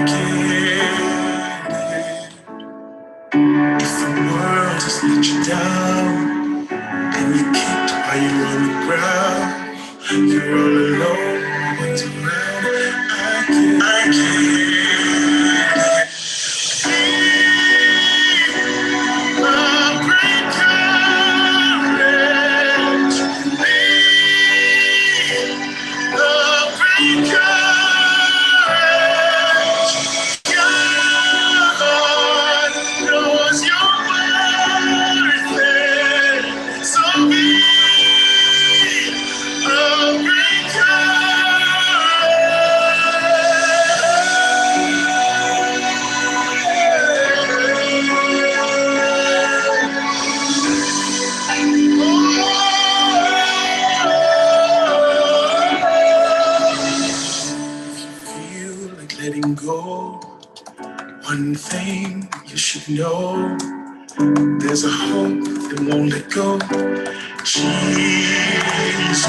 get it. If the world has let you down and you kicked while you're on the ground, you're all alone, no one's around. I can't. Letting go, one thing you should know, there's a hope that won't let go. Jesus,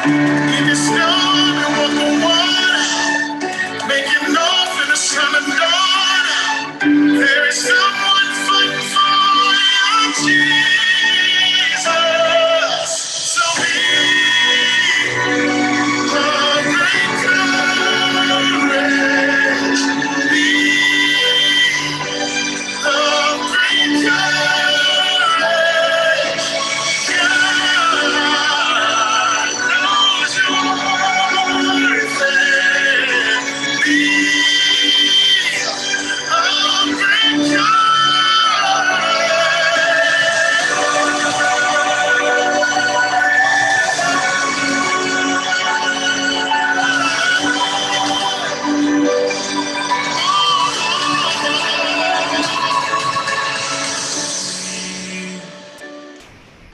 in the snow and walk the water, making off in the sun and dawn. There is someone fighting for you, Jesus. So be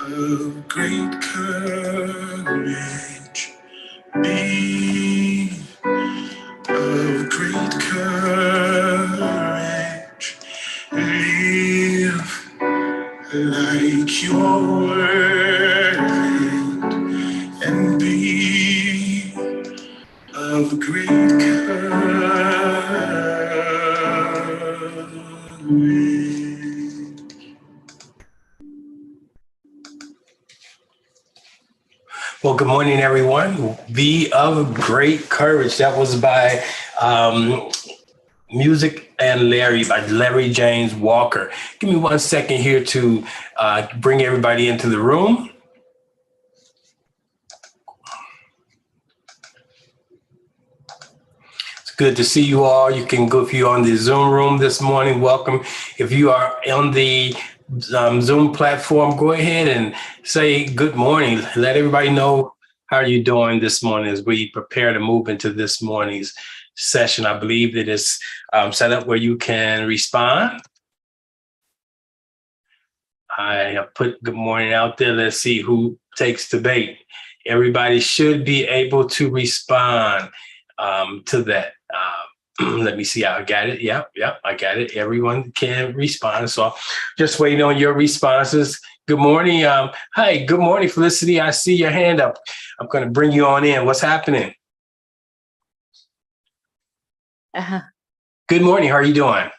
of great courage, be of great courage, live like you're worth it, and be of great courage. Well, good morning, everyone. Be of great courage. That was by Music and Larry by Larry James Walker. Give me 1 second here to bring everybody into the room. It's good to see you all. You can go, if you're on the Zoom room this morning, welcome. If you are on the Zoom platform, go ahead and say good morning. Let everybody know how you're doing this morning as we prepare to move into this morning's session. I believe that it's set up where you can respond. I have put good morning out there. Let's see who takes the bait. Everybody should be able to respond to that. Let me see. I got it. Yep, I got it. Everyone can respond. So just waiting on your responses. Good morning. Hi, good morning, Felicity. I see your hand up. I'm going to bring you on in. What's happening? Good morning. How are you doing?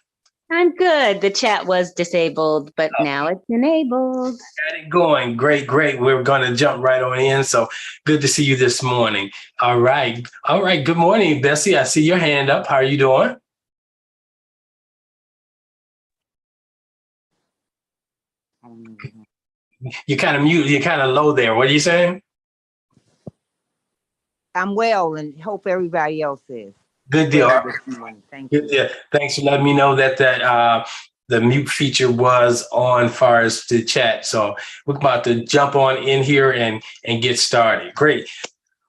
I'm good. The chat was disabled, but now it's enabled. Got it going. Great. We're going to jump right on in. So good to see you this morning. All right. Good morning, Bessie. I see your hand up. How are you doing? You're kind of mute. You're kind of low there. What are you saying? I'm well, and hope everybody else is. Good deal. Thank you. Good deal. Thanks for letting me know that the mute feature was on as far as the chat. So we're about to jump on in here and get started. Great.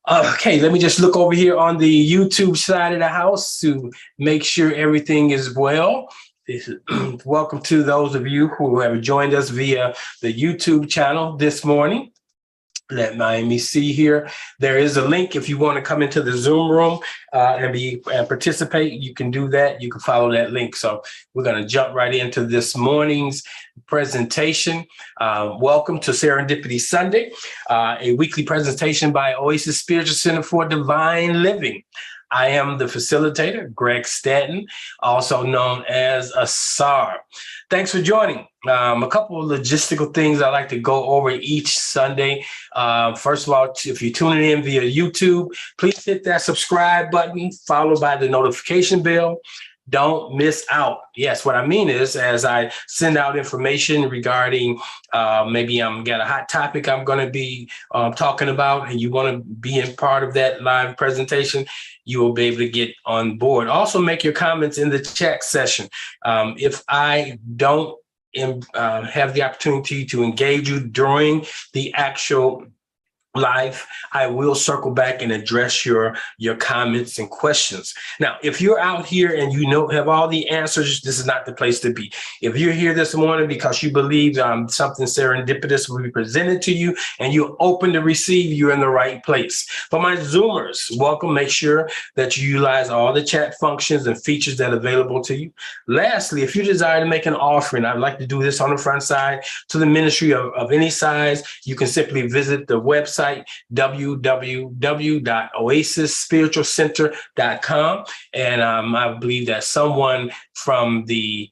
Okay, let me just look over here on the YouTube side of the house to make sure everything is well. Welcome to those of you who have joined us via the YouTube channel this morning. Let me see here. There is a link if you want to come into the Zoom room and participate. You can do that. You can follow that link. So we're going to jump right into this morning's presentation. Welcome to Serendipity Sunday, a weekly presentation by Oasis Spiritual Center for Divine Living. I am the facilitator, Greg Stanton, also known as Asar. Thanks for joining. A couple of logistical things I like to go over each Sunday. First of all, if you're tuning in via YouTube, please hit that subscribe button, followed by the notification bell. Don't miss out. Yes, what I mean is, as I send out information regarding maybe I'm got a hot topic I'm going to be talking about, and you want to be in part of that live presentation, you will be able to get on board. Also, make your comments in the chat session. If I don't have the opportunity to engage you during the actual live, I will circle back and address your comments and questions. Now, if you're out here and you have all the answers, this is not the place to be. If you're here this morning because you believe something serendipitous will be presented to you and you're open to receive, you're in the right place. For my Zoomers, welcome. Make sure that you utilize all the chat functions and features that are available to you. Lastly, if you desire to make an offering, I'd like to do this on the front side to the ministry of any size. You can simply visit the website www.oasisspiritualcenter.com, and I believe that someone from the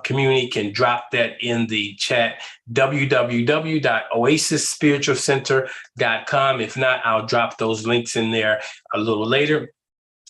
community can drop that in the chat, www.oasisspiritualcenter.com. If not, I'll drop those links in there a little later.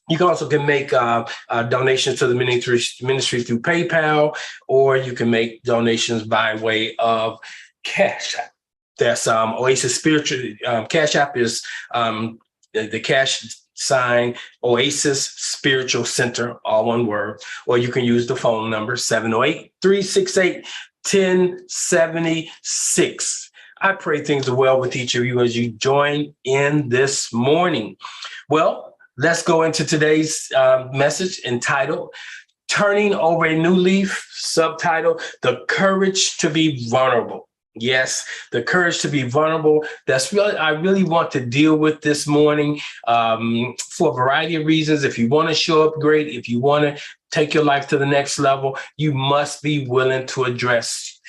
You can also make donations to the ministry through PayPal, or you can make donations by way of Cash App. That's Oasis Spiritual. Cash App is the cash sign Oasis Spiritual Center, all one word. Or you can use the phone number 708-368-1076. I pray things are well with each of you as you join in this morning. Well, let's go into today's message entitled Turning Over a New Leaf, subtitle, The Courage to Be Vulnerable. Yes, the courage to be vulnerable. That's really, I really want to deal with this morning for a variety of reasons. If you want to show up great, if you want to take your life to the next level, you must be willing to address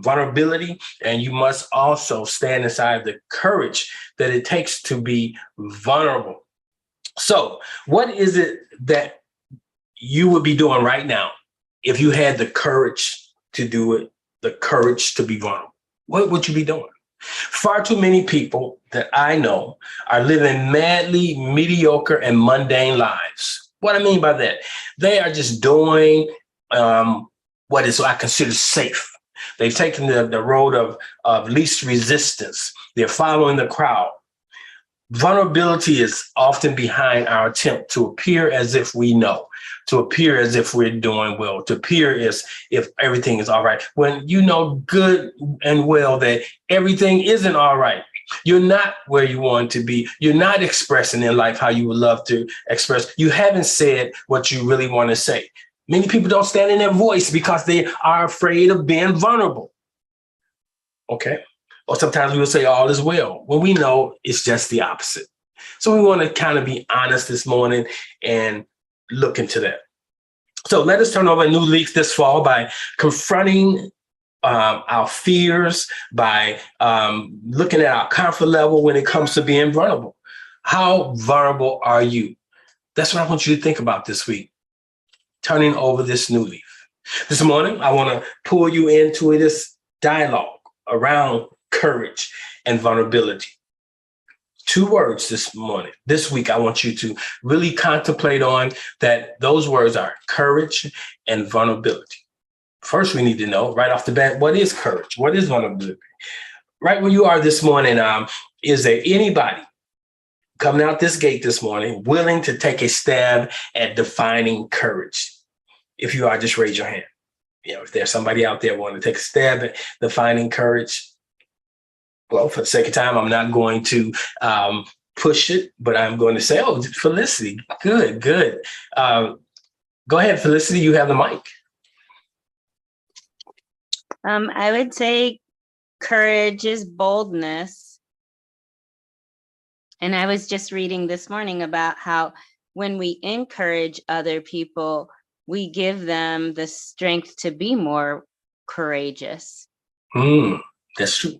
vulnerability, and you must also stand inside the courage that it takes to be vulnerable. So what is it that you would be doing right now if you had the courage to do it, the courage to be vulnerable? What would you be doing? Far too many people that I know are living madly mediocre and mundane lives. What I mean by that, they are just doing what is I consider safe. They've taken the road of least resistance. They're following the crowd. Vulnerability is often behind our attempt to appear as if we know, to appear as if we're doing well, to appear as if everything is all right, when you know good and well that everything isn't all right. You're not where you want to be. You're not expressing in life how you would love to express. You haven't said what you really want to say. Many people don't stand in their voice because they are afraid of being vulnerable. Okay. Or sometimes we will say all is well, when we know it's just the opposite. So we want to kind of be honest this morning and look into that. So let us turn over a new leaf this fall by confronting our fears, by looking at our comfort level when it comes to being vulnerable. How vulnerable are you? That's what I want you to think about this week, turning over this new leaf. This morning, I want to pull you into this dialogue around courage and vulnerability. Two words this morning. This week, I want you to really contemplate on that. Those words are courage and vulnerability. First, we need to know right off the bat, what is courage? What is vulnerability? Right where you are this morning, is there anybody coming out this gate this morning willing to take a stab at defining courage? If you are, just raise your hand. If there's somebody out there wanting to take a stab at defining courage, well, for the sake of time, I'm not going to push it, but I'm going to say, oh, Felicity, good. Go ahead, Felicity, you have the mic. I would say courage is boldness. And I was just reading this morning about how when we encourage other people, we give them the strength to be more courageous. That's true.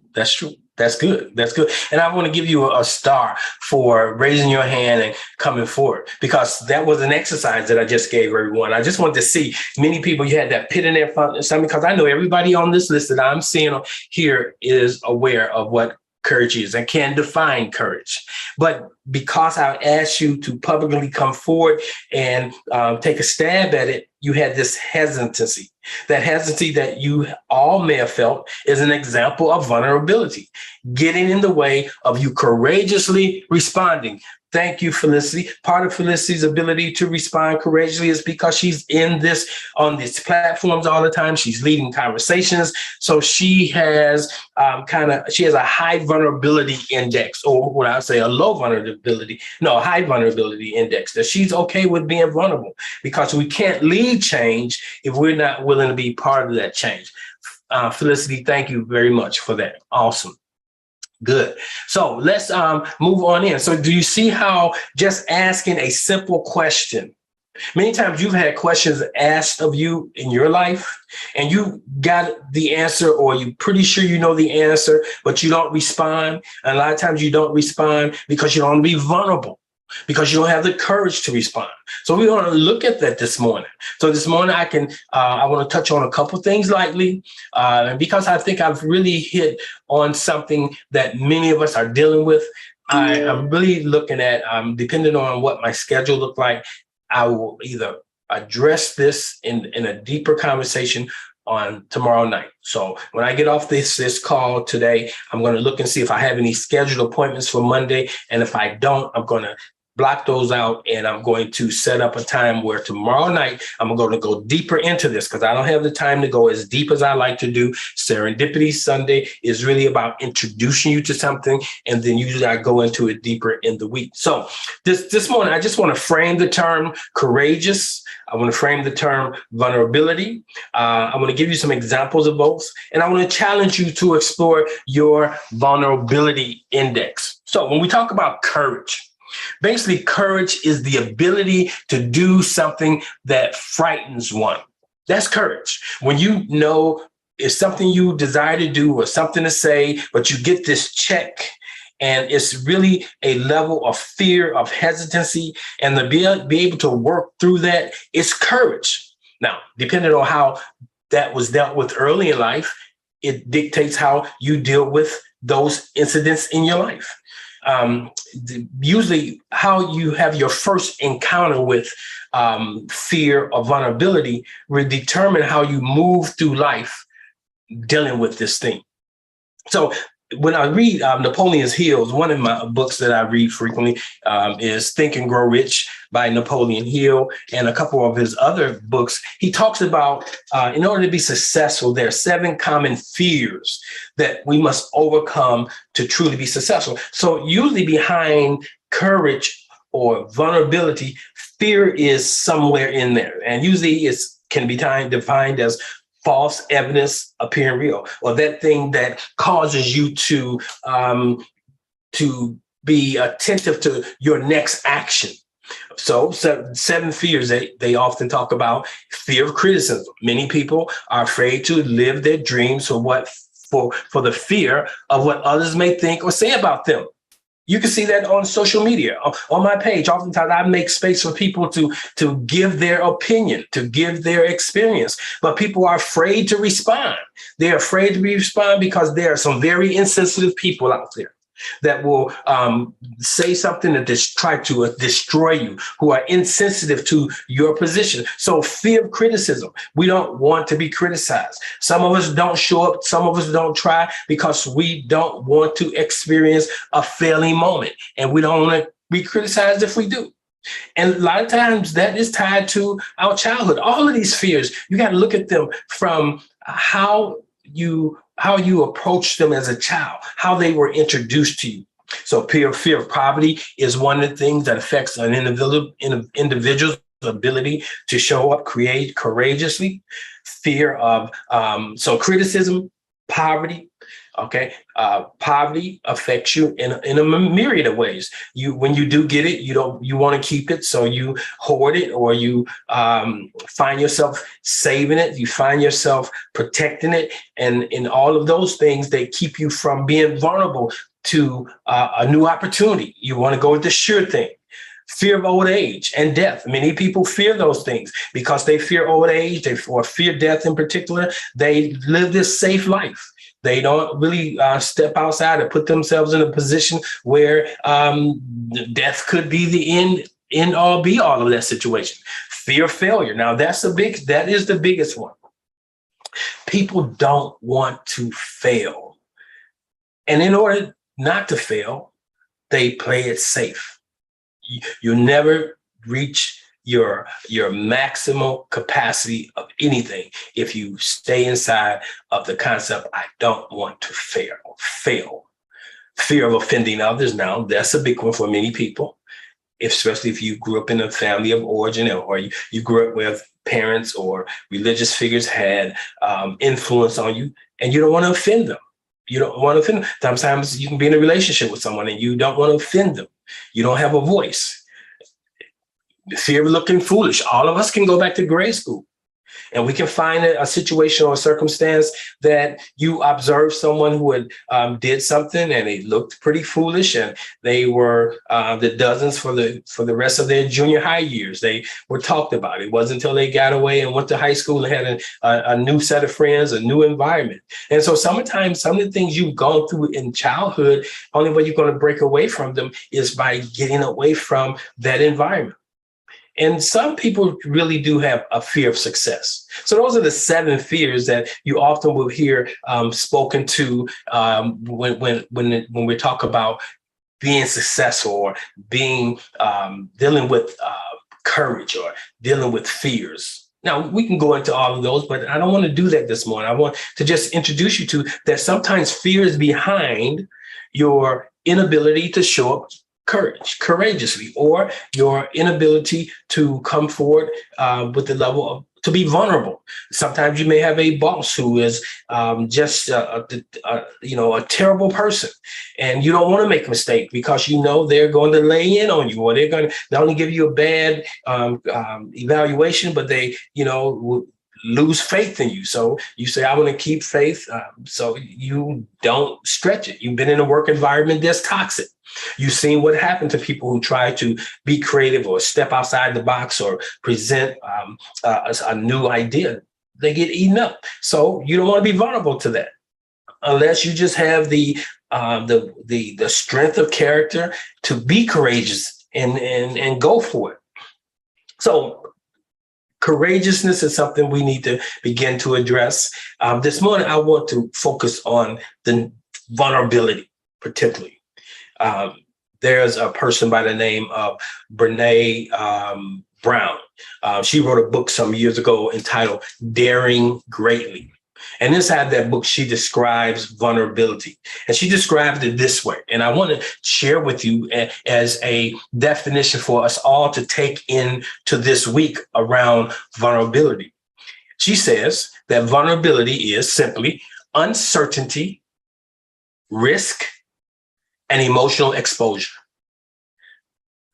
That's good. That's good. And I want to give you a star for raising your hand and coming forward, because that was an exercise that I just gave everyone. I just wanted to see many people, you had that pit in their stomach, because I know everybody on this list that I'm seeing here is aware of what courage is and can define courage. But because I asked you to publicly come forward and take a stab at it, you had this hesitancy. That hesitancy that you all may have felt is an example of vulnerability, getting in the way of you courageously responding. Thank you, Felicity. Part of Felicity's ability to respond courageously is because she's on these platforms all the time. She's leading conversations. So she has she has a high vulnerability index, or what I would say a high vulnerability index, that she's okay with being vulnerable, because we can't lead change if we're not willing to be part of that change. Felicity, thank you very much for that. Awesome. Good. So let's move on in. So do you see how just asking a simple question, many times you've had questions asked of you in your life and you got the answer, or you're pretty sure you know the answer, but you don't respond. And a lot of times you don't respond because you don't want to be vulnerable, because you don't have the courage to respond. So we're going to look at that this morning. So this morning I want to touch on a couple things lightly, because I think I've really hit on something that many of us are dealing with. I'm really looking at, depending on what my schedule look like, I will either address this in a deeper conversation on tomorrow night. So when I get off this call today, I'm going to look and see if I have any scheduled appointments for Monday. And if I don't, I'm going to block those out, and I'm going to set up a time where tomorrow night I'm going to go deeper into this, because I don't have the time to go as deep as I like to do. Serendipity Sunday is really about introducing you to something, and then usually I go into it deeper in the week. So this morning, I just want to frame the term courageous. I want to frame the term vulnerability. I want to give you some examples of both, and I want to challenge you to explore your vulnerability index. So when we talk about courage, basically, courage is the ability to do something that frightens one. That's courage. When you know it's something you desire to do or something to say, but you get this check, and it's really a level of fear, of hesitancy, and to be able to work through that, it's courage. Now, depending on how that was dealt with early in life, it dictates how you deal with those incidents in your life. Usually how you have your first encounter with fear or vulnerability will determine how you move through life dealing with this thing. So when I read Napoleon's Hill's, one of my books that I read frequently is Think and Grow Rich by Napoleon Hill, and a couple of his other books. He talks about, in order to be successful, there are 7 common fears that we must overcome to truly be successful. So usually behind courage or vulnerability, fear is somewhere in there. And usually it can be defined as false evidence appearing real, or that thing that causes you to be attentive to your next action. So 7 fears they often talk about: fear of criticism. Many people are afraid to live their dreams for the fear of what others may think or say about them. You can see that on social media. On my page, oftentimes I make space for people to give their opinion, to give their experience, but people are afraid to respond. They're afraid to respond because there are some very insensitive people out there that will say something that try to destroy you, who are insensitive to your position. So fear of criticism. We don't want to be criticized. Some of us don't show up. Some of us don't try because we don't want to experience a failing moment, and we don't want to be criticized if we do. And a lot of times that is tied to our childhood. All of these fears, you got to look at them from how you approach them as a child, how they were introduced to you. So fear of poverty is one of the things that affects an individual's ability to show up, create courageously. Fear of criticism, poverty, Okay, poverty affects you in a myriad of ways. When you do get it, you want to keep it, so you hoard it, or you find yourself saving it. You find yourself protecting it, and in all of those things, they keep you from being vulnerable to a new opportunity. You want to go with the sure thing. Fear of old age and death. Many people fear those things because they fear old age, or fear death in particular. They live this safe life. They don't really step outside and put themselves in a position where death could be the end all be all of that situation. Fear of failure. Now that is the biggest one. People don't want to fail. And in order not to fail, they play it safe. You'll never reach your maximal capacity of anything if you stay inside of the concept, I don't want to fail. Fear of offending others. Now, that's a big one for many people, especially if you grew up in a family of origin, or you grew up with parents or religious figures had influence on you, and you don't want to offend them. You don't want to offend them. Sometimes you can be in a relationship with someone and you don't want to offend them. You don't have a voice. Fear of looking foolish. All of us can go back to grade school, and we can find a situation or a circumstance that you observed someone who had did something and they looked pretty foolish, and they were the dozens for the rest of their junior high years. They were talked about. It wasn't until they got away and went to high school and had a new set of friends, a new environment. And so sometimes some of the things you've gone through in childhood, only way you're going to break away from them is by getting away from that environment. And some people really do have a fear of success. So those are the 7 fears that you often will hear spoken to when we talk about being successful, or being dealing with courage, or dealing with fears. Now, we can go into all of those, but I don't want to do that this morning. I want to just introduce you to that sometimes fear is behind your inability to show up courageously, or your inability to come forward with the level of to be vulnerable. Sometimes you may have a boss who is just a terrible person, and you don't want to make a mistake because you know they're going to lay in on you, or they're going to not only give you a bad evaluation, but they lose faith in you. So you say, I want to keep faith. So you don't stretch it. You've been in a work environment that's toxic. You've seen what happened to people who try to be creative or step outside the box or present a new idea. They get eaten up. So you don't want to be vulnerable to that, unless you just have the strength of character to be courageous and go for it. So courageousness is something we need to begin to address. This morning, I want to focus on the vulnerability, particularly. There's a person by the name of Brene Brown. She wrote a book some years ago entitled Daring Greatly. And inside that book, she describes vulnerability. And she described it this way. And I want to share with you as a definition for us all to take into this week around vulnerability. She says that vulnerability is simply uncertainty, risk, and emotional exposure.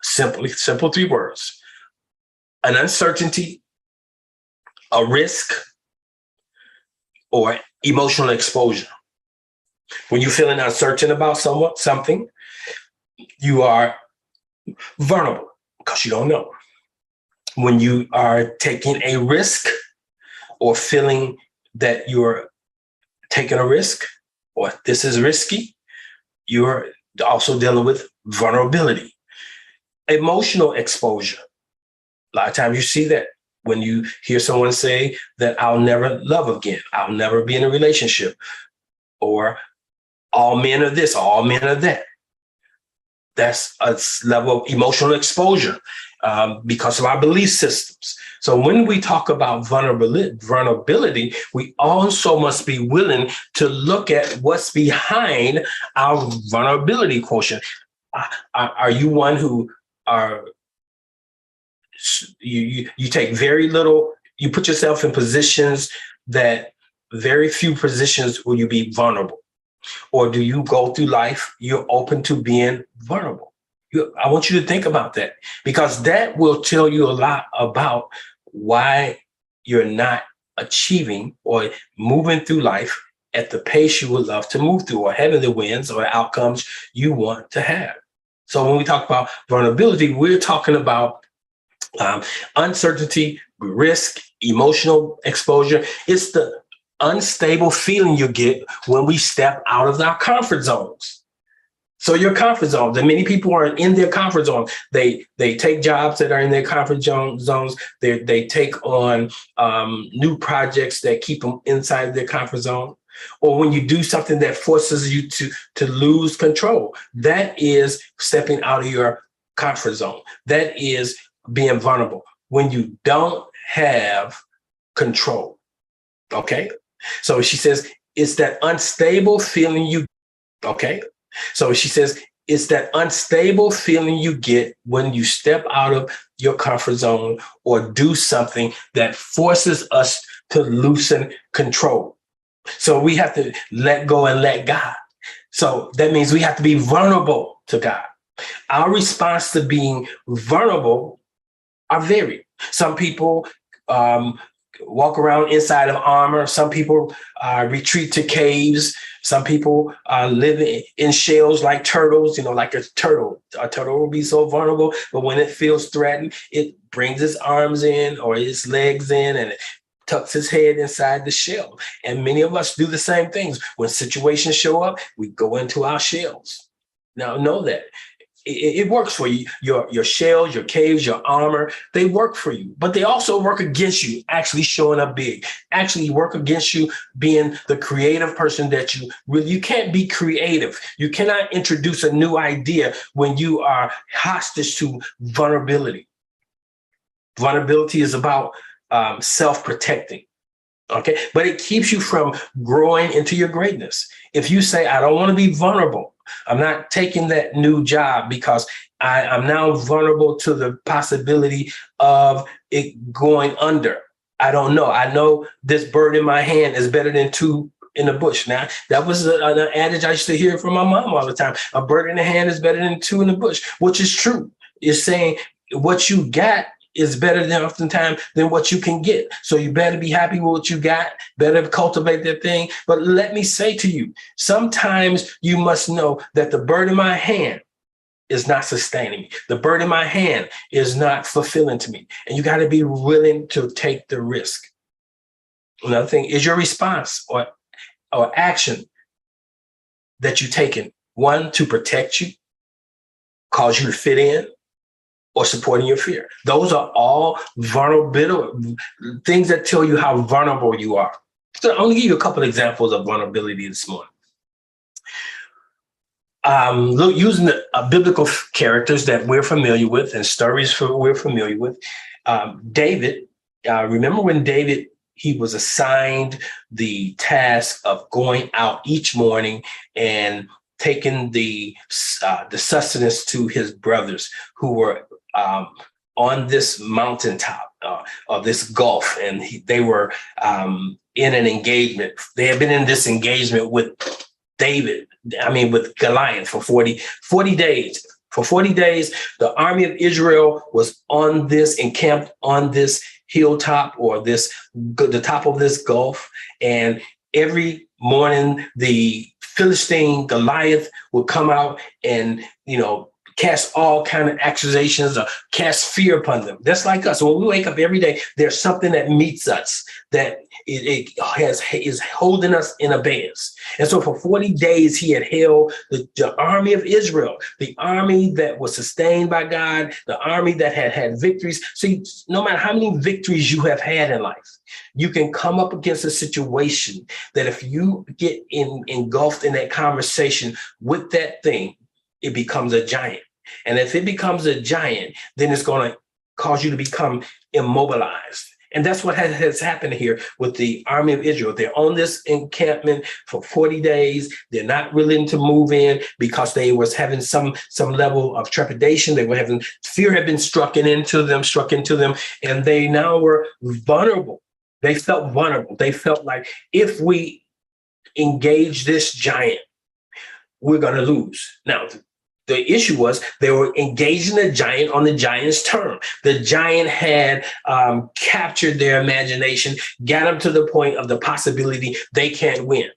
Simple 3 words. An uncertainty, a risk, or emotional exposure. When you're feeling uncertain about something, you are vulnerable because you don't know. When you are taking a risk, or feeling that you're taking a risk, or this is risky, you're also dealing with vulnerability. Emotional exposure. A lot of times you see that when you hear someone say that I'll never love again, I'll never be in a relationship, or all men are this, all men are that. That's a level of emotional exposure because of our belief systems. So when we talk about vulnerability, we also must be willing to look at what's behind our vulnerability quotient. Are you one who you take very little, you put yourself in positions that very few positions will you be vulnerable? Or do you go through life, you're open to being vulnerable? I want you to think about that, because that will tell you a lot about why you're not achieving or moving through life at the pace you would love to move through, or having the wins or outcomes you want to have. So when we talk about vulnerability, we're talking about uncertainty, risk, emotional exposure. It's the unstable feeling you get when we step out of our comfort zones. So your comfort zones, and many people are in their comfort zone. They take jobs that are in their comfort zones. They take on new projects that keep them inside their comfort zone. Or when you do something that forces you to lose control, that is stepping out of your comfort zone. That is being vulnerable when you don't have control. Okay. So she says, it's that unstable feeling you, okay. So she says, it's that unstable feeling you get when you step out of your comfort zone or do something that forces us to loosen control. So we have to let go and let God. So that means we have to be vulnerable to God. Our response to being vulnerable are varied. Some people walk around inside of armor. Some people retreat to caves. Some people live in shells like turtles, like a turtle. A turtle will be so vulnerable, but when it feels threatened, it brings its arms in or its legs in, and it tucks his head inside the shell. And many of us do the same things. When situations show up, we go into our shells. Now, know that. It works for you. Your shells, your caves, your armor, they work for you, but they also work against you actually showing up big, actually work against you being the creative person that you can't be creative. You cannot introduce a new idea when you are hostage to vulnerability. Vulnerability is about self-protecting. Okay, but it keeps you from growing into your greatness. If you say, I don't want to be vulnerable, I'm not taking that new job because I'm now vulnerable to the possibility of it going under. I don't know. I know this bird in my hand is better than two in the bush. Now, that was an adage I used to hear from my mom all the time. A bird in the hand is better than two in the bush, which is true. It's saying what you got is better than oftentimes than what you can get. So you better be happy with what you got, better cultivate that thing. But let me say to you, sometimes you must know that the bird in my hand is not sustaining me. The bird in my hand is not fulfilling to me. And you got to be willing to take the risk. Another thing is your response or action that you've taken, one, to protect you, cause you to fit in, or supporting your fear. Those are all vulnerable things that tell you how vulnerable you are. So I'm going to give you a couple of examples of vulnerability this morning. Using the biblical characters that we're familiar with and stories we're familiar with. David, remember when David, he was assigned the task of going out each morning and taking the sustenance to his brothers who were on this mountaintop of this gulf, and they were in an engagement. They had been in this engagement with with Goliath for 40 days. For 40 days, the army of Israel was encamped on this hilltop or the top of this gulf, and every morning the Philistine Goliath would come out and cast all kind of accusations or cast fear upon them. That's like us. When we wake up every day, there's something that meets us that is holding us in abeyance. And so for 40 days, he had held the army of Israel, the army that was sustained by God, the army that had victories. See, no matter how many victories you have had in life, you can come up against a situation that if you get engulfed in that conversation with that thing, it becomes a giant. And if it becomes a giant, then it's going to cause you to become immobilized. And that's what has happened here with the army of Israel. They're on this encampment for 40 days. They're not willing to move in because they was having some level of trepidation. They were having fear had been struck into them, and they now were vulnerable. They felt vulnerable. They felt like if we engage this giant, we're going to lose. Now, the issue was they were engaging the giant on the giant's term. The giant had captured their imagination, got them to the point of the possibility they can't win.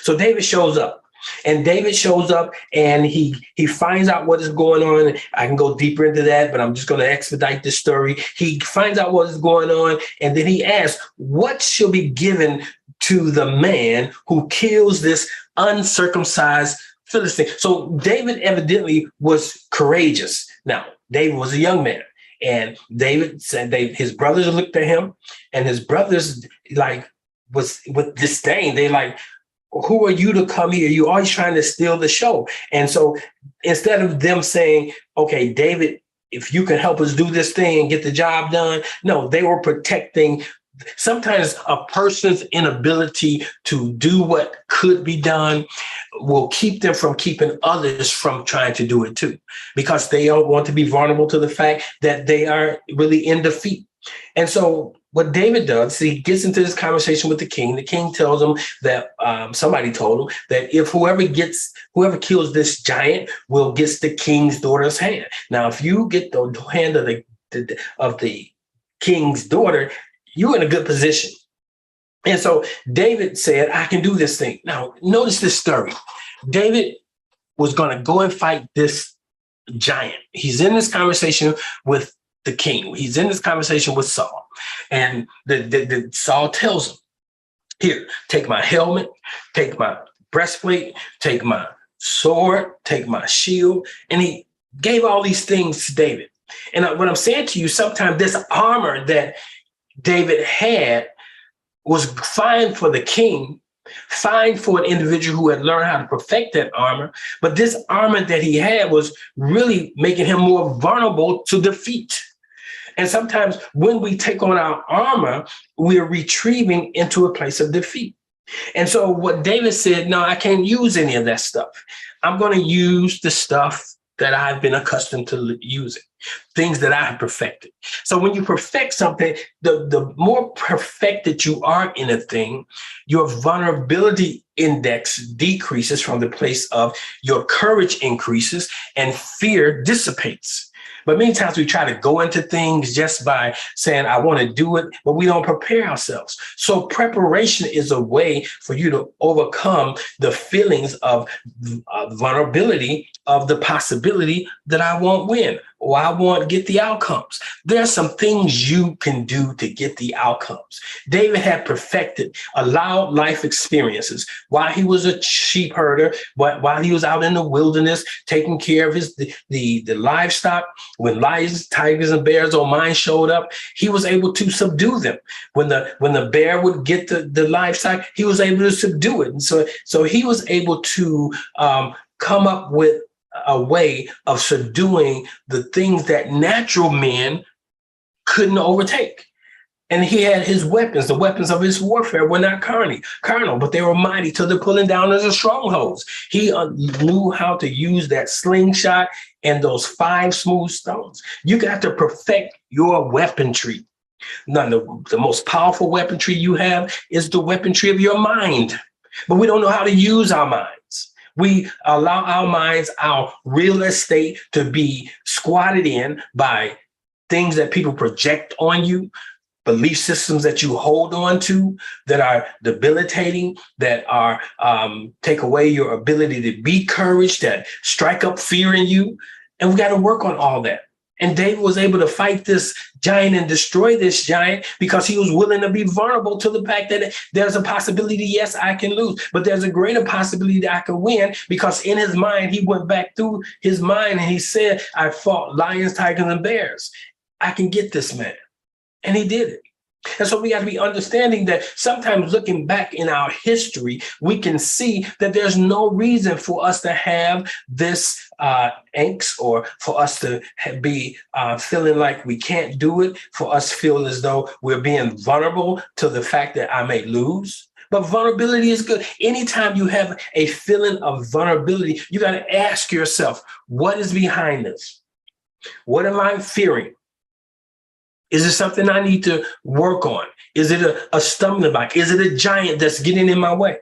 So David shows up. And David shows up and he finds out what is going on. I can go deeper into that, but I'm just going to expedite this story. He finds out what is going on, and then he asks, what shall be given to the man who kills this uncircumcised Philistine? So David evidently was courageous. Now, David was a young man, and David said his brothers looked at him, and his brothers was with disdain. They like, who are you to come here? You're always trying to steal the show. And so instead of them saying, okay, David, if you can help us do this thing and get the job done, no, they were protecting. Sometimes a person's inability to do what could be done will keep them from keeping others from trying to do it too, because they don't want to be vulnerable to the fact that they are really in defeat. And so what David does, he gets into this conversation with the king. The king tells him that somebody told him that if whoever kills this giant will get the king's daughter's hand. Now, if you get the hand of the king's daughter, you're in a good position. And so David said, I can do this thing. Now, notice this story. David was going to go and fight this giant. He's in this conversation with the king. He's in this conversation with Saul. And the Saul tells him, here, take my helmet, take my breastplate, take my sword, take my shield. And he gave all these things to David. And what I'm saying to you, sometimes this armor that David had was fine for the king, fine for an individual who had learned how to perfect that armor. But this armor that he had was really making him more vulnerable to defeat. And sometimes when we take on our armor, we're retrieving into a place of defeat. And so what David said, no, I can't use any of that stuff. I'm going to use the stuff that I've been accustomed to using, things that I have perfected. So when you perfect something, the more perfected you are in a thing, your vulnerability index decreases from the place of your courage increases and fear dissipates. But many times we try to go into things just by saying, I want to do it, but we don't prepare ourselves. So preparation is a way for you to overcome the feelings of vulnerability, of the possibility that I won't win or I won't get the outcomes. There are some things you can do to get the outcomes. David had perfected, allowed life experiences while he was a sheep herder, while he was out in the wilderness, taking care of the livestock. When lions, tigers, and bears on mine showed up, he was able to subdue them. When the bear would get the livestock, he was able to subdue it. And so he was able to come up with a way of subduing the things that natural men couldn't overtake. And he had his weapons. The weapons of his warfare were not carnal, but they were mighty to the pulling down of the strongholds. He knew how to use that slingshot and those 5 smooth stones. You got to perfect your weaponry. Now, the most powerful weaponry you have is the weaponry of your mind. But we don't know how to use our minds. We allow our minds, our real estate, to be squatted in by things that people project on you, belief systems that you hold on to that are debilitating, that are take away your ability to be courage, that strike up fear in you. And we got to work on all that. And David was able to fight this giant and destroy this giant because he was willing to be vulnerable to the fact that there's a possibility, yes, I can lose, but there's a greater possibility that I can win, because in his mind, he went back through his mind and he said, I fought lions, tigers, and bears. I can get this man. And he did it. And so we got to be understanding that sometimes looking back in our history, we can see that there's no reason for us to have this angst, or for us to be feeling like we can't do it, for us feel as though we're being vulnerable to the fact that I may lose. But vulnerability is good. Anytime you have a feeling of vulnerability, you got to ask yourself, what is behind this? What am I fearing? Is it something I need to work on? Is it a stumbling block? Is it a giant that's getting in my way?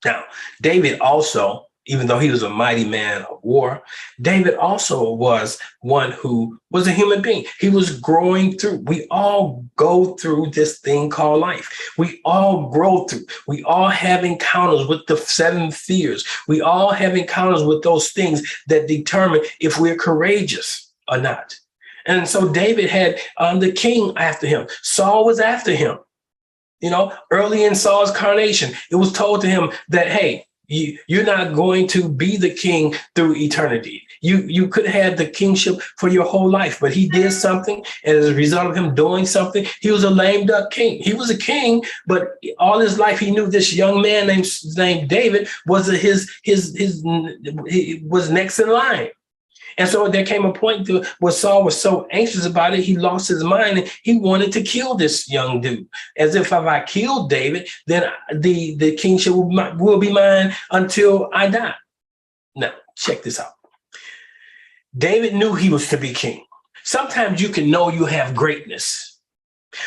Now, David also even though he was a mighty man of war. David also was one who was a human being. He was growing through. We all go through this thing called life. We all grow through. We all have encounters with the 7 fears. We all have encounters with those things that determine if we're courageous or not. And so David had the king after him. Saul was after him. Early in Saul's coronation, it was told to him that, hey, you're not going to be the king through eternity. You could have had the kingship for your whole life, but he did something, and as a result of him doing something, he was a lame duck king. He was a king, but all his life he knew this young man named David was was next in line. And so there came a point where Saul was so anxious about it, he lost his mind and he wanted to kill this young dude. As if I killed David, then the kingship will be mine until I die. Now, check this out. David knew he was to be king. Sometimes you can know you have greatness,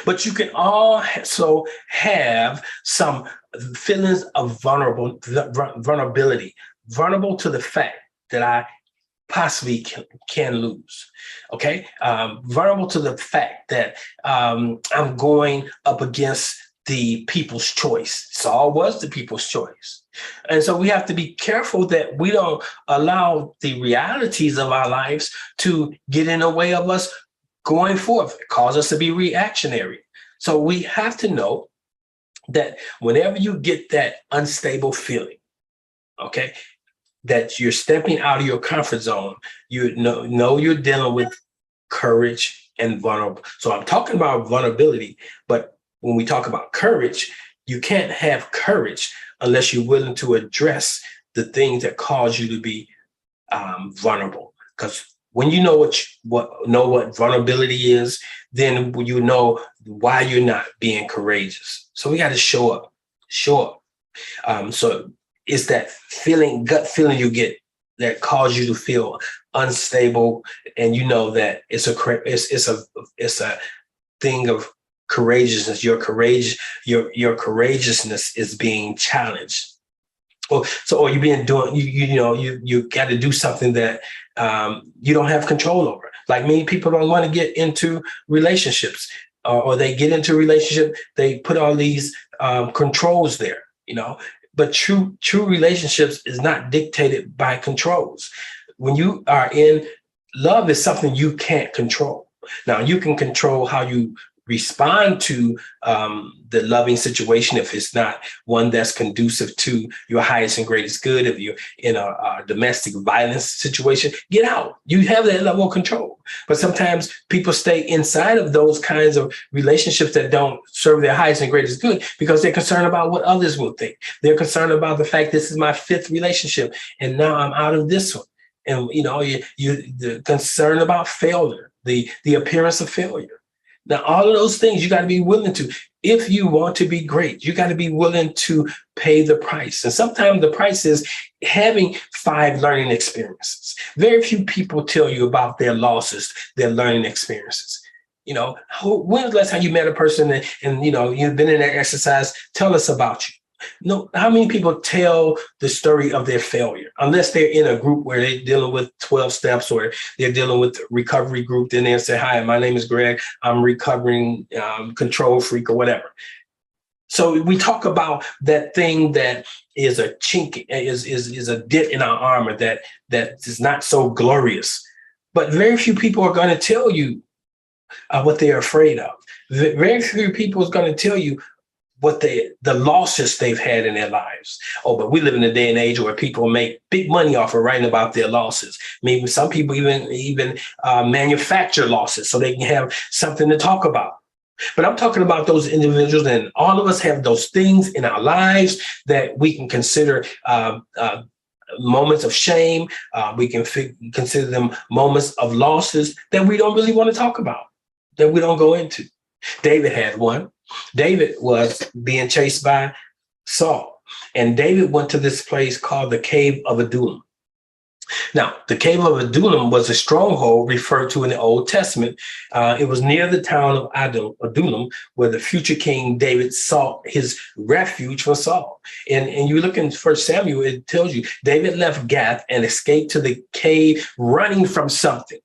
but you can also have some feelings of vulnerability, vulnerable to the fact that I possibly can lose. Okay. Vulnerable to the fact that I'm going up against the people's choice. Saul was the people's choice. And so we have to be careful that we don't allow the realities of our lives to get in the way of us going forth, cause us to be reactionary. So we have to know that whenever you get that unstable feeling, okay, that you're stepping out of your comfort zone, you know you're dealing with courage and vulnerable. So I'm talking about vulnerability, but when we talk about courage, you can't have courage unless you're willing to address the things that cause you to be vulnerable. Because when you know what vulnerability is, then you know why you're not being courageous. So we got to show up. So it's that gut feeling you get that causes you to feel unstable, and you know that it's a thing of courageousness. Your courageousness is being challenged. Or you're you got to do something that you don't have control over. Like many people don't want to get into relationships, or they get into a relationship, they put all these controls there, But true relationships is not dictated by controls. When you are in love, is something you can't control. Now you can control how you respond to the loving situation if it's not one that's conducive to your highest and greatest good. If you're in a domestic violence situation, get out. You have that level of control. But sometimes people stay inside of those kinds of relationships that don't serve their highest and greatest good because they're concerned about what others will think. They're concerned about the fact this is my 5th relationship and now I'm out of this one. And you're concerned about failure, the appearance of failure. Now, all of those things you got to be willing to. If you want to be great, you got to be willing to pay the price. And sometimes the price is having 5 learning experiences. Very few people tell you about their losses, their learning experiences. When was the last time you met a person and you've been in that exercise? Tell us about you. No, how many people tell the story of their failure? Unless they're in a group where they're dealing with 12 steps or they're dealing with a recovery group, then they'll say, hi, my name is Greg. I'm recovering control freak or whatever. So we talk about that thing that is a chink, is a dent in our armor that is not so glorious. But very few people are going to tell you what they're afraid of. Very few people is going to tell you what the losses they've had in their lives. Oh, but we live in a day and age where people make big money off of writing about their losses. Maybe some people even manufacture losses so they can have something to talk about. But I'm talking about those individuals, and all of us have those things in our lives that we can consider moments of shame. We can consider them moments of losses that we don't really want to talk about, that we don't go into. David had one. David was being chased by Saul, and David went to this place called the Cave of Adullam. Now, the cave of Adullam was a stronghold referred to in the Old Testament. It was near the town of Adullam, where the future king David sought his refuge from Saul. And you look in 1 Samuel, it tells you David left Gath and escaped to the cave running from something.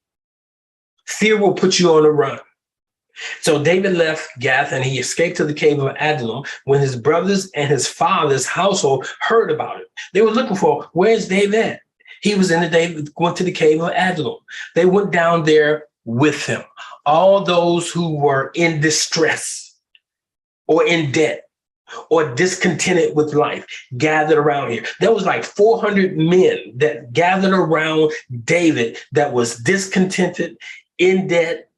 Fear will put you on a run. So David left Gath and he escaped to the cave of Adullam when his brothers and his father's household heard about it. They were looking for, where's David at? He was went to the cave of Adullam. They went down there with him. All those who were in distress or in debt or discontented with life gathered around here. There was like 400 men that gathered around David that was discontented, in debt,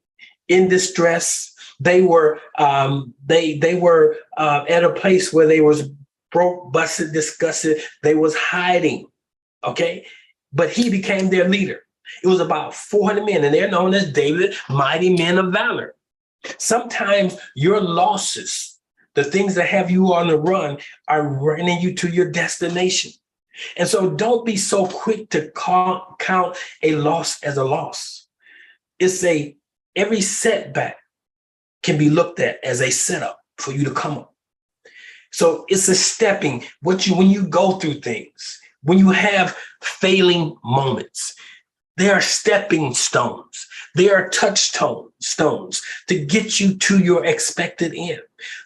in distress. They were at a place where they was broke, busted, disgusted. They was hiding. Okay. But he became their leader. It was about 400 men, and they're known as David, mighty men of valor. Sometimes your losses, the things that have you on the run, are running you to your destination. And so don't be so quick to count a loss as a loss. Every setback can be looked at as a setup for you to come up. So it's a stepping, when you go through things, when you have failing moments, they are stepping stones. They are stones to get you to your expected end,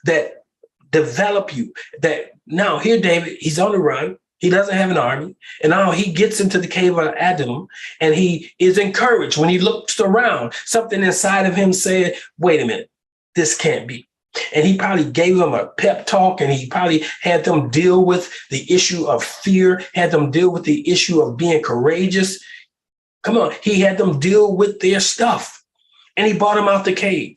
that develop you. That now here, David, he's on the run. He doesn't have an army. And now he gets into the cave of Adullam and he is encouraged. When he looks around, something inside of him said, wait a minute, this can't be. And he probably gave them a pep talk, and he probably had them deal with the issue of fear, had them deal with the issue of being courageous. Come on, he had them deal with their stuff, and he brought them out the cave.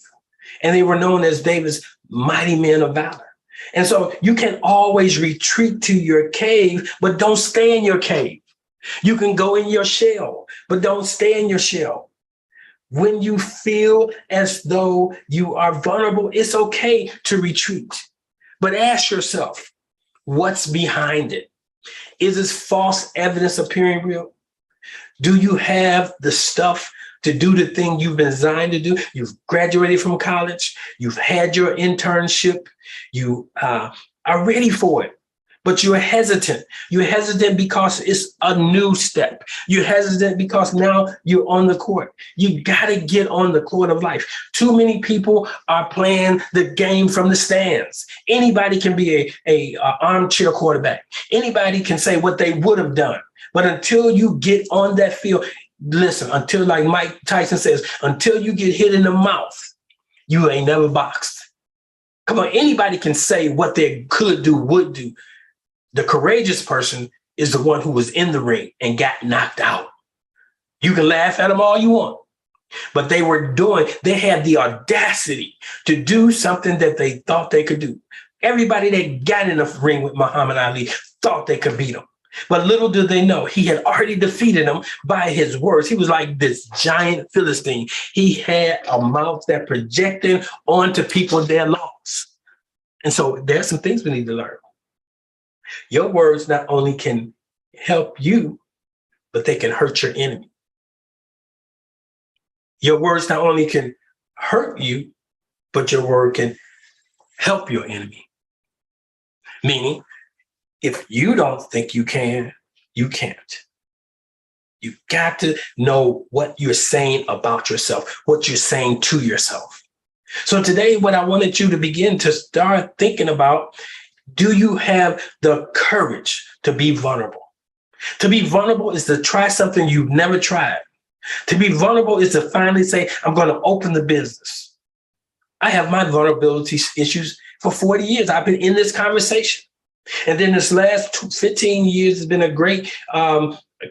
And they were known as David's mighty men of valor. And so you can always retreat to your cave, but don't stay in your cave. You can go in your shell, but don't stay in your shell. When you feel as though you are vulnerable, it's okay to retreat. But ask yourself, what's behind it? Is this false evidence appearing real? Do you have the stuff to do the thing you've been designed to do? You've graduated from college. You've had your internship. You are ready for it. But you're hesitant. You're hesitant because it's a new step. You're hesitant because now you're on the court. You got to get on the court of life. Too many people are playing the game from the stands. Anybody can be a armchair quarterback. Anybody can say what they would have done. But until you get on that field, listen, until, like Mike Tyson says, until you get hit in the mouth, you ain't never boxed. Come on, anybody can say what they could do, would do. The courageous person is the one who was in the ring and got knocked out. You can laugh at them all you want, but they had the audacity to do something that they thought they could do. Everybody that got in the ring with Muhammad Ali thought they could beat him. But little did they know, he had already defeated them by his words. He was like this giant Philistine. He had a mouth that projected onto people their laws. And so there's some things we need to learn. Your words not only can help you, but they can hurt your enemy. Your words not only can hurt you, but your word can help your enemy. Meaning, if you don't think you can, you can't. You got to know what you're saying about yourself, what you're saying to yourself. So today, what I wanted you to begin to start thinking about, do you have the courage to be vulnerable? To be vulnerable is to try something you've never tried. To be vulnerable is to finally say, I'm going to open the business. I have my vulnerability issues for 40 years. I've been in this conversation. And then this last 15 years has been a great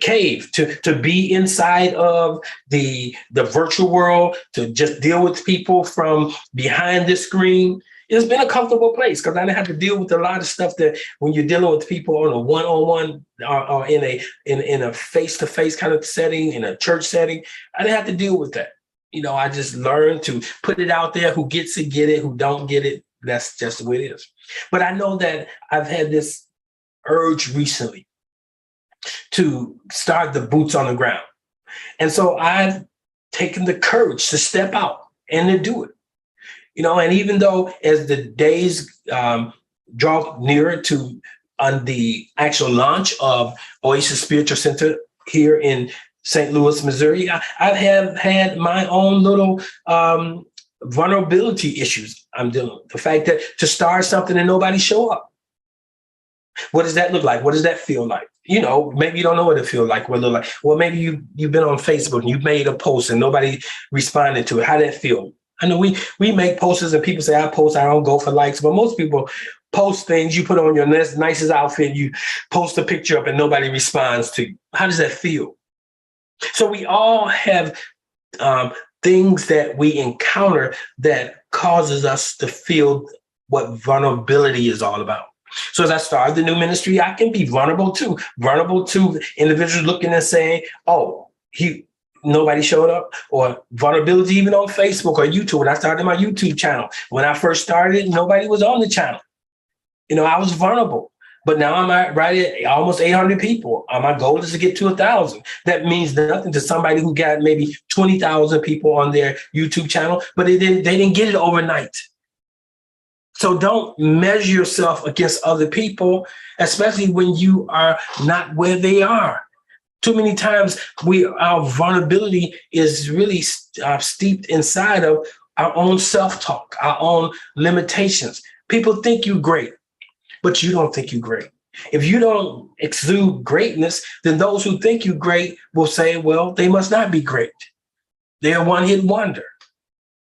cave to be inside of the virtual world, to just deal with people from behind the screen. It's been a comfortable place because I didn't have to deal with a lot of stuff that when you're dealing with people on a one-on-one or in a face-to-face kind of setting, in a church setting, I didn't have to deal with that. You know, I just learned to put it out there. Who gets it, get it. Who don't get it, that's just the way it is. But I know that I've had this urge recently to start the boots on the ground. And so I've taken the courage to step out and to do it. And even though as the days draw nearer to on the actual launch of Oasis Spiritual Center here in St. Louis, Missouri, I have had my own little vulnerability issues I'm dealing with. The fact that to start something and nobody show up. What does that look like? What does that feel like? Maybe you don't know what it feels like, what it look like. Well, maybe you've been on Facebook and you made a post and nobody responded to it. How did that feel? I know we make posters and people say, I post, I don't go for likes, but most people post things, you put on your nicest outfit, you post a picture up and nobody responds to you. How does that feel? So we all have things that we encounter that causes us to feel what vulnerability is all about. So as I started the new ministry, I can be vulnerable to individuals looking and saying, oh, nobody showed up, or vulnerability even on Facebook or YouTube. When I started my YouTube channel, when I first started, nobody was on the channel. I was vulnerable, but now I'm right at almost 800 people. My goal is to get to 1,000. That means nothing to somebody who got maybe 20,000 people on their YouTube channel, but they didn't get it overnight. So don't measure yourself against other people, especially when you are not where they are. Too many times our vulnerability is really steeped inside of our own self-talk, our own limitations. People think you're great, but you don't think you're great. If you don't exude greatness, then those who think you're great will say, well, they must not be great. They're a one-hit wonder.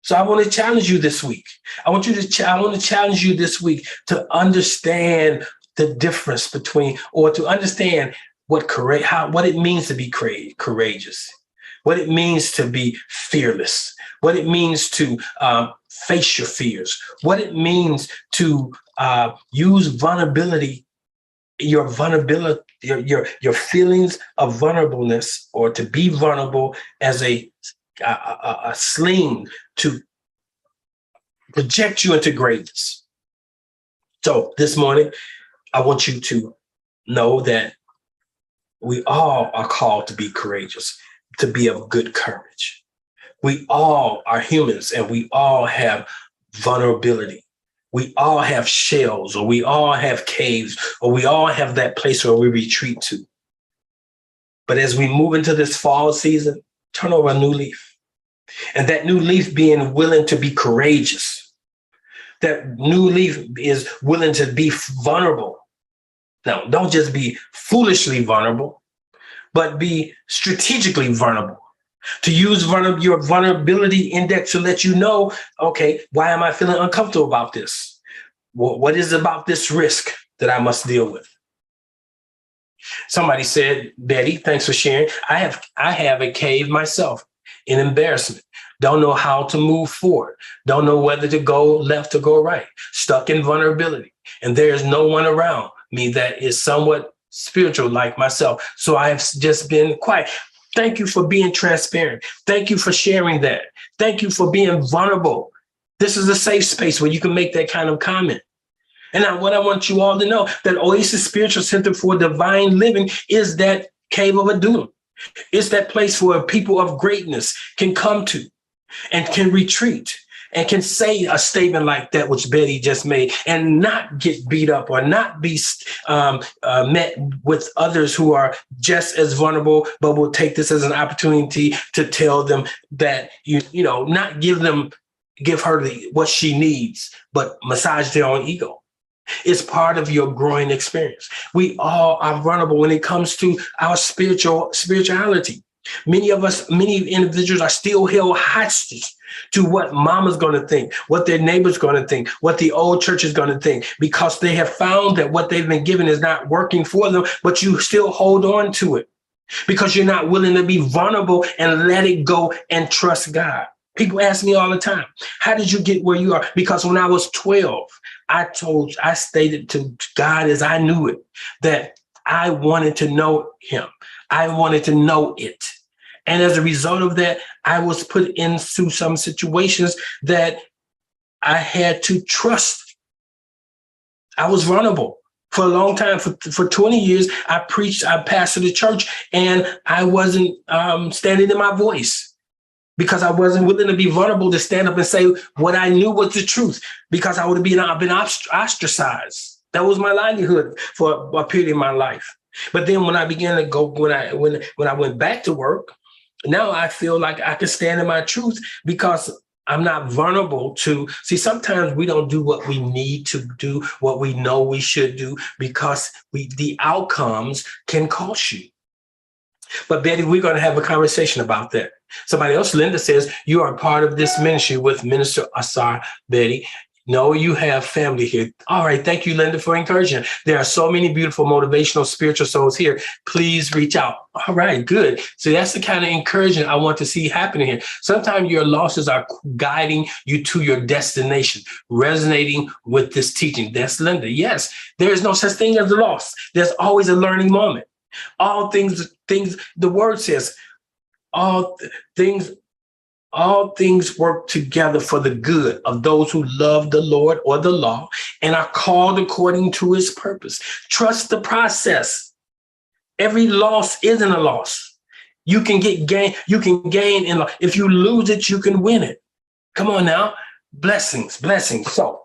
So I want to challenge you this week. I want to challenge you this week to understand the difference between, or to understand what it means to be courageous, what it means to be fearless, what it means to face your fears, what it means to use vulnerability, your feelings of vulnerableness, or to be vulnerable as a sling to project you into greatness. So this morning, I want you to know that we all are called to be courageous, to be of good courage. We all are humans and we all have vulnerability. We all have shells, or we all have caves, or we all have that place where we retreat to. But as we move into this fall season, turn over a new leaf. And that new leaf being willing to be courageous. That new leaf is willing to be vulnerable. Now, don't just be foolishly vulnerable, but be strategically vulnerable. To use your vulnerability index to let you know, okay, why am I feeling uncomfortable about this? What is about this risk that I must deal with? Somebody said, Betty, thanks for sharing. I have a cave myself in embarrassment. Don't know how to move forward. Don't know whether to go left or go right. Stuck in vulnerability. And there is no one around me that is somewhat spiritual like myself. So I have just been quiet. Thank you for being transparent. Thank you for sharing that. Thank you for being vulnerable. This is a safe space where you can make that kind of comment. And now what I want you all to know, that Oasis Spiritual Center for Divine Living is that cave of Adullam. It's that place where people of greatness can come to and can retreat and can say a statement like that, which Betty just made, and not get beat up or not be met with others who are just as vulnerable, but will take this as an opportunity to tell them that, not give her what she needs, but massage their own ego. It's part of your growing experience. We all are vulnerable when it comes to our spirituality. Many individuals are still held hostage to what mama's going to think, what their neighbor's going to think, what the old church is going to think, because they have found that what they've been given is not working for them, but you still hold on to it because you're not willing to be vulnerable and let it go and trust God. People ask me all the time, how did you get where you are? Because when I was 12, I stated to God as I knew it, that I wanted to know him. I wanted to know it. And as a result of that, I was put into some situations that I had to trust. I was vulnerable For a long time, for 20 years, I preached, I pastored the church, and I wasn't standing in my voice because I wasn't willing to be vulnerable to stand up and say what I knew was the truth, because I would have been ostracized. That was my livelihood for a period in my life. But then when I began to go, when I went back to work, now I feel like I can stand in my truth because I'm not vulnerable to, see, sometimes we don't do what we need to do, what we know we should do, because the outcomes can cost you. But Betty, we're going to have a conversation about that. Somebody else, Linda, says, you are part of this ministry with Minister Asar, Betty. No, you have family here. All right. Thank you, Linda, for encouraging. There are so many beautiful, motivational, spiritual souls here. Please reach out. All right, good. So that's the kind of encouragement I want to see happening here. Sometimes your losses are guiding you to your destination, resonating with this teaching. That's Linda. Yes, there is no such thing as a loss. There's always a learning moment. All things, the word says, all things work together for the good of those who love the Lord or the law and are called according to his purpose. Trust the process. Every loss isn't a loss. You can gain in life. If you lose it, you can win it. Come on now. Blessings. So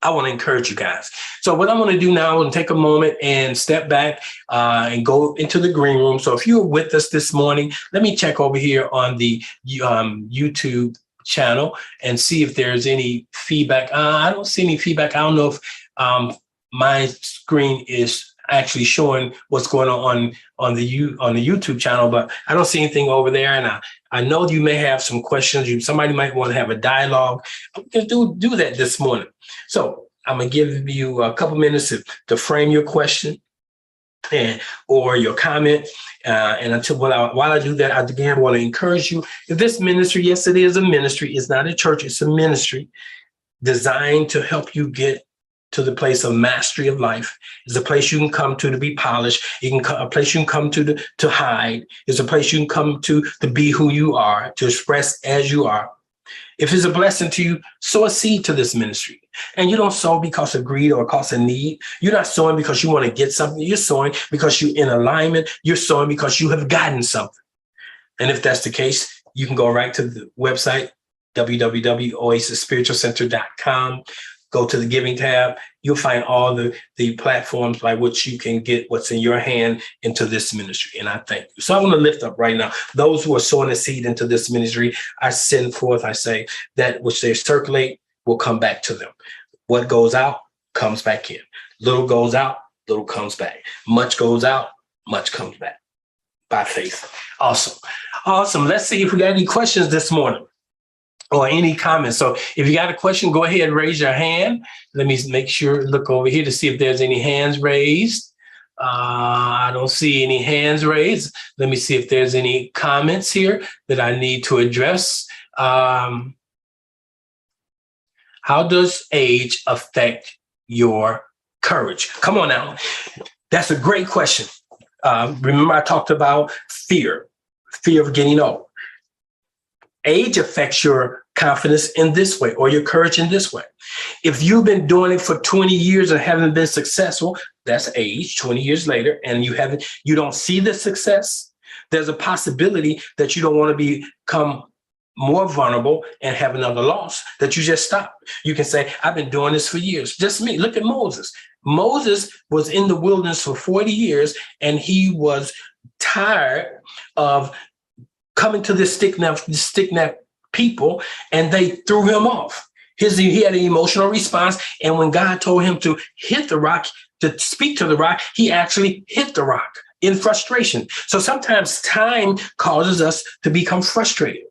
I want to encourage you guys. So what I'm going to do now, I'm going to take a moment and step back and go into the green room. So if you're with us this morning, let me check over here on the YouTube channel and see if there's any feedback. I don't see any feedback. I don't know if my screen is actually showing what's going on the YouTube channel, but I don't see anything over there. And I know you may have some questions. Somebody might want to have a dialogue. I'm going to do that this morning. So I'm going to give you a couple minutes to frame your question or your comment. And while I do that, I again want to encourage you. If this ministry, yes, it is a ministry. It's not a church. It's a ministry designed to help you get to the place of mastery of life. It's a place you can come to be polished. A place you can come to hide. It's a place you can come to be who you are, to express as you are. If it's a blessing to you, sow a seed to this ministry. And you don't sow because of greed or because of need. You're not sowing because you want to get something. You're sowing because you're in alignment. You're sowing because you have gotten something. And if that's the case, you can go right to the website, www.oasisspiritualcenter.com. Go to the giving tab. You'll find all the platforms by which you can get what's in your hand into this ministry. And I thank you. So I want to lift up right now those who are sowing a seed into this ministry. I send forth, I say, that which they circulate will come back to them. What goes out comes back in. Little goes out, little comes back. Much goes out, much comes back by faith. Awesome. Let's see if we got any questions this morning or any comments. So if you got a question, go ahead and raise your hand. Let me make sure, look over here to see if there's any hands raised. I don't see any hands raised. Let me see if there's any comments here that I need to address. How does age affect your courage? Come on now. That's a great question. Remember, I talked about fear of getting old. Age affects your confidence in this way, or your courage in this way. If you've been doing it for 20 years and haven't been successful, that's age, 20 years later, and you don't see the success, there's a possibility that you don't want to become more vulnerable and have another loss, that you just stop. You can say, I've been doing this for years. Just me. Look at Moses. Moses was in the wilderness for 40 years, and he was tired of coming to this stick-necked people, and they threw him off. He had an emotional response, and when God told him to hit the rock, to speak to the rock, he actually hit the rock in frustration. So sometimes time causes us to become frustrated.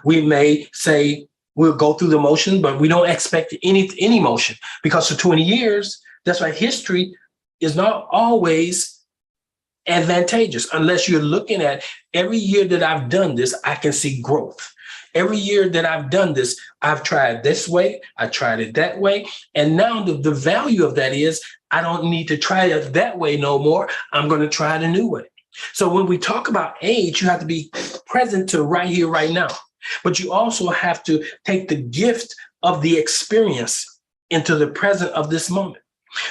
We may say we'll go through the motion, but we don't expect any motion, because for 20 years, that's why history is not always advantageous, unless you're looking at every year that I've done this, I can see growth. Every year that I've done this, I've tried this way, I tried it that way. And now the value of that is I don't need to try it that way no more. I'm going to try it a new way. So when we talk about age, you have to be present to right here, right now. But you also have to take the gift of the experience into the present of this moment.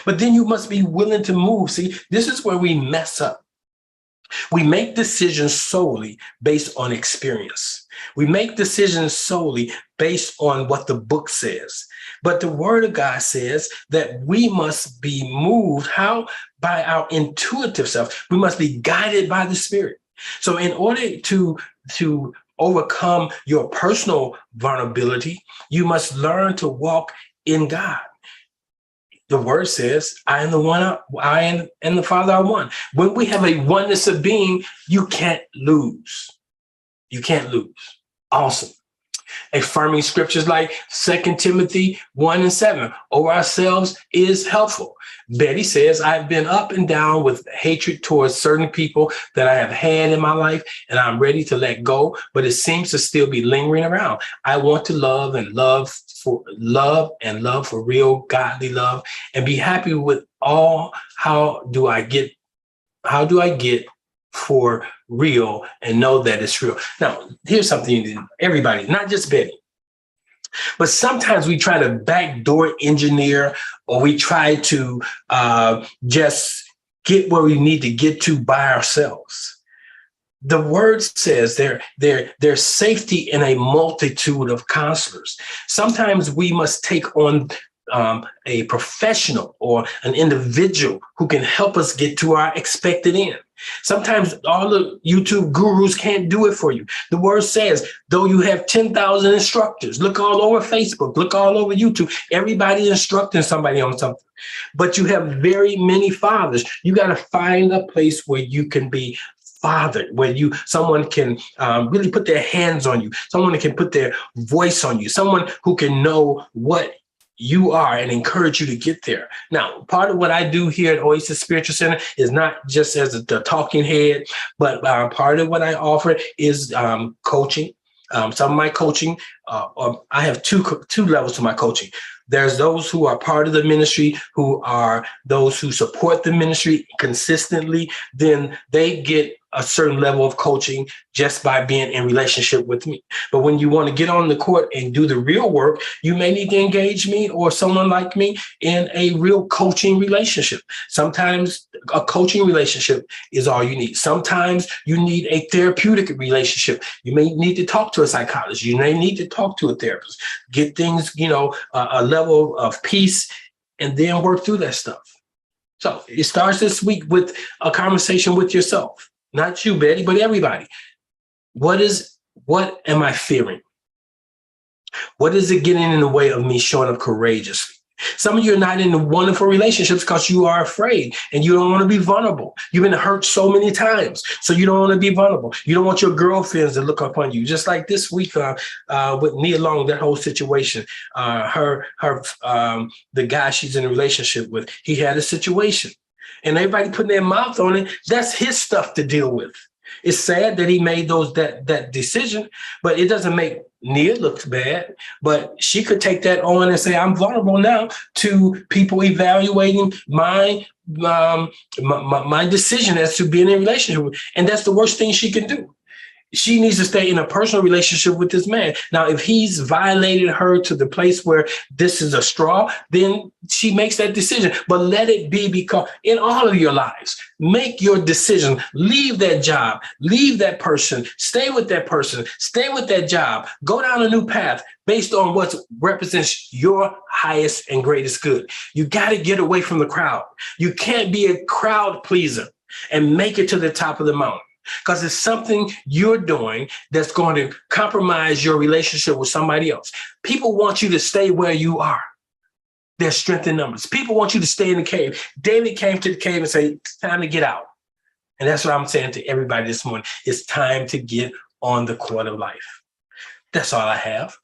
But then you must be willing to move. See, this is where we mess up. We make decisions solely based on experience. We make decisions solely based on what the book says. But the word of God says that we must be moved. How? By our intuitive self. We must be guided by the Spirit. So in order to overcome your personal vulnerability, you must learn to walk in God. The word says, I am the one, I and the Father are one. When we have a oneness of being, you can't lose. You can't lose. Awesome. Affirming scriptures like 2 Timothy 1:7 over ourselves is helpful. Betty says, I've been up and down with hatred towards certain people that I have had in my life, and I'm ready to let go, but it seems to still be lingering around. I want to love for real, godly love, and be happy with all. How do I get for real and know that it's real? Now, here's something you need to know. Everybody, not just Betty, but sometimes we try to backdoor engineer, or we try to just get where we need to get to by ourselves. The word says there's safety in a multitude of counselors. Sometimes we must take on a professional or an individual who can help us get to our expected end. Sometimes all the YouTube gurus can't do it for you. The word says, though you have 10,000 instructors, look all over Facebook, look all over YouTube, everybody instructing somebody on something, but you have very many fathers. You got to find a place where you can be fathered, where someone can really put their hands on you, someone that can put their voice on you, someone who can know what you are and encourage you to get there. Now, part of what I do here at Oasis Spiritual Center is not just as the talking head, but part of what I offer is coaching. Some of my coaching, I have two levels to my coaching. There's those who are part of the ministry, who are those who support the ministry consistently. Then they get a certain level of coaching just by being in relationship with me. But when you want to get on the court and do the real work, you may need to engage me or someone like me in a real coaching relationship. Sometimes a coaching relationship is all you need. Sometimes you need a therapeutic relationship. You may need to talk to a psychologist. You may need to talk to a therapist, get things, a level of peace, and then work through that stuff. So it starts this week with a conversation with yourself. Not you, Betty, but everybody. What am I fearing? What is it getting in the way of me showing up courageously? Some of you are not in the wonderful relationships because you are afraid and you don't want to be vulnerable. You've been hurt so many times, so you don't want to be vulnerable. You don't want your girlfriends to look upon you. Just like this week with Nia Long, that whole situation. The guy she's in a relationship with, he had a situation. And everybody putting their mouth on it, that's his stuff to deal with. It's sad that he made that decision, but it doesn't make Nia look bad. But she could take that on and say, I'm vulnerable now to people evaluating my decision as to being in a relationship. And that's the worst thing she can do. She needs to stay in a personal relationship with this man. Now, if he's violated her to the place where this is a straw, then she makes that decision. But let it be, because in all of your lives, make your decision. Leave that job. Leave that person. Stay with that person. Stay with that job. Go down a new path based on what represents your highest and greatest good. You got to get away from the crowd. You can't be a crowd pleaser and make it to the top of the mountain, because it's something you're doing that's going to compromise your relationship with somebody else. People want you to stay where you are. There's strength in numbers. People want you to stay in the cave. David came to the cave and said, it's time to get out. And that's what I'm saying to everybody this morning. It's time to get on the court of life. That's all I have.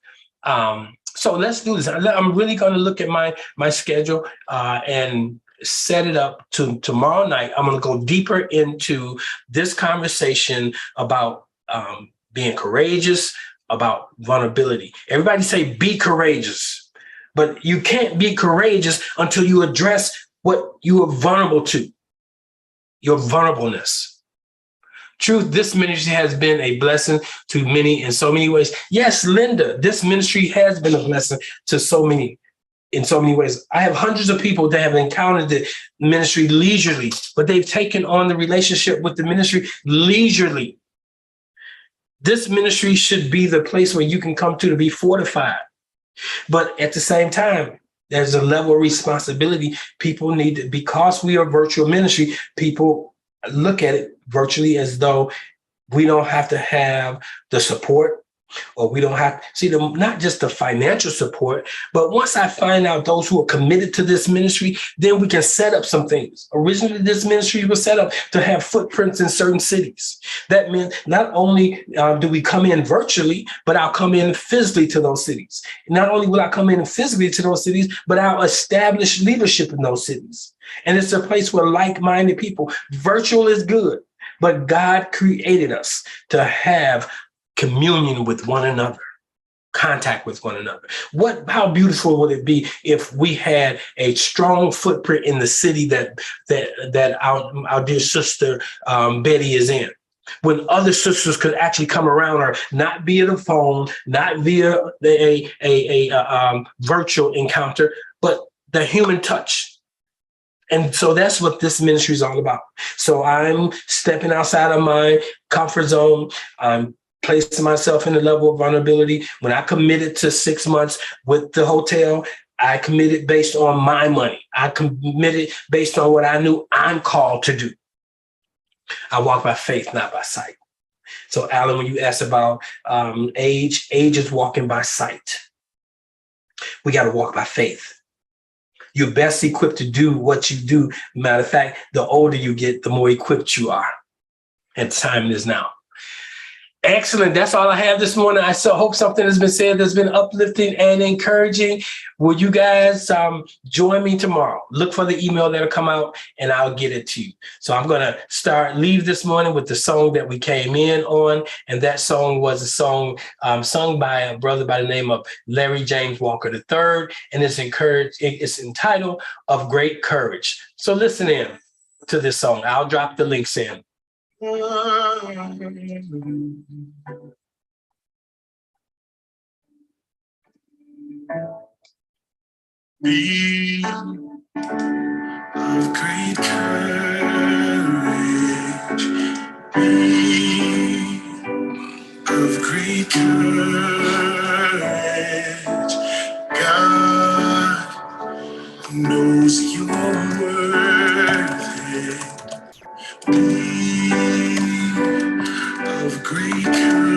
So let's do this. I'm really going to look at my schedule and set it up to tomorrow night. I'm going to go deeper into this conversation about being courageous, about vulnerability. Everybody say, be courageous, but you can't be courageous until you address what you are vulnerable to, your vulnerableness. Truth, this ministry has been a blessing to many in so many ways. Yes, Linda, this ministry has been a blessing to so many. in so many ways. I have hundreds of people that have encountered the ministry leisurely, but they've taken on the relationship with the ministry leisurely. This ministry should be the place where you can come to be fortified. But at the same time, there's a level of responsibility people need to, because we are virtual ministry, people look at it virtually as though we don't have to have the support, or we don't have see the not just the financial support, but once I find out those who are committed to this ministry, then we can set up some things. Originally, this ministry was set up to have footprints in certain cities. That meant not only do we come in virtually, but I'll come in physically to those cities. Not only will I come in physically to those cities, but I'll establish leadership in those cities. And it's a place where like-minded people, virtual is good, but God created us to have communion with one another, contact with one another. How beautiful would it be if we had a strong footprint in the city that our dear sister Betty is in? When other sisters could actually come around her, not via the phone, not via a virtual encounter, but the human touch. And so that's what this ministry is all about. So I'm stepping outside of my comfort zone. I'm placing myself in a level of vulnerability. When I committed to 6 months with the hotel, I committed based on my money. I committed based on what I knew I'm called to do. I walk by faith, not by sight. So Alan, when you asked about age is walking by sight. We got to walk by faith. You're best equipped to do what you do. Matter of fact, the older you get, the more equipped you are. And time is now. Excellent. That's all I have this morning. I hope something has been said that's been uplifting and encouraging. Will you guys join me tomorrow? Look for the email that'll come out and I'll get it to you. So I'm going to leave this morning with the song that we came in on. And that song was a song sung by a brother by the name of Larry James Walker III. And it's entitled Of Great Courage. So listen in to this song. I'll drop the links in. Be of great courage. Be of great courage. God knows you're worth it. Be of great courage.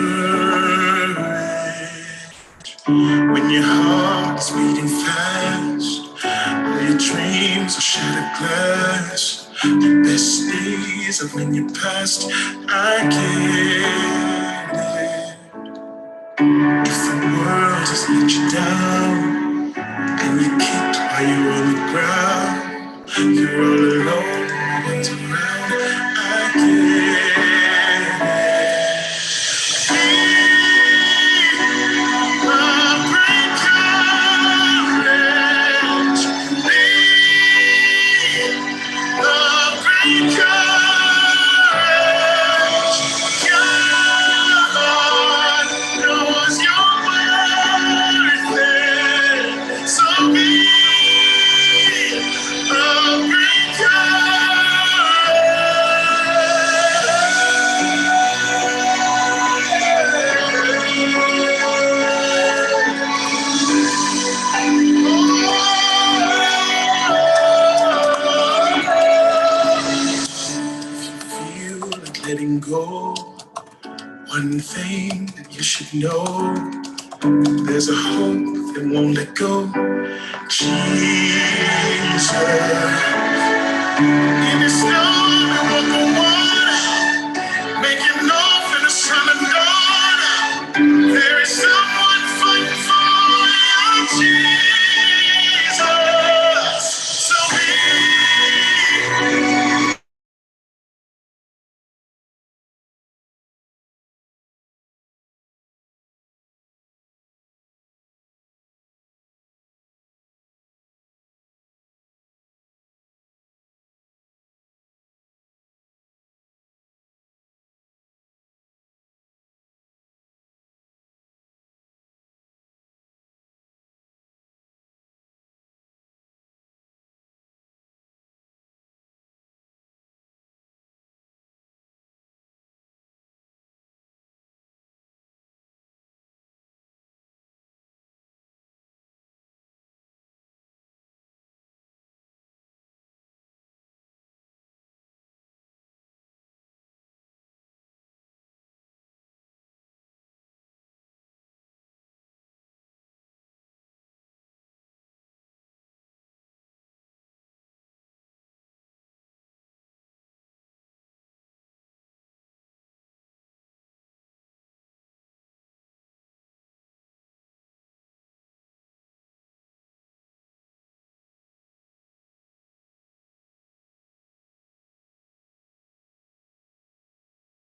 When your heart is beating fast, all your dreams are shattered glass. The best days are in your past, I get it. If the world has let you down and you kicked while you're on the ground, you're all alone, no one's around, I get it. Letting go, one thing that you should know, there's a hope that won't let go. Jesus.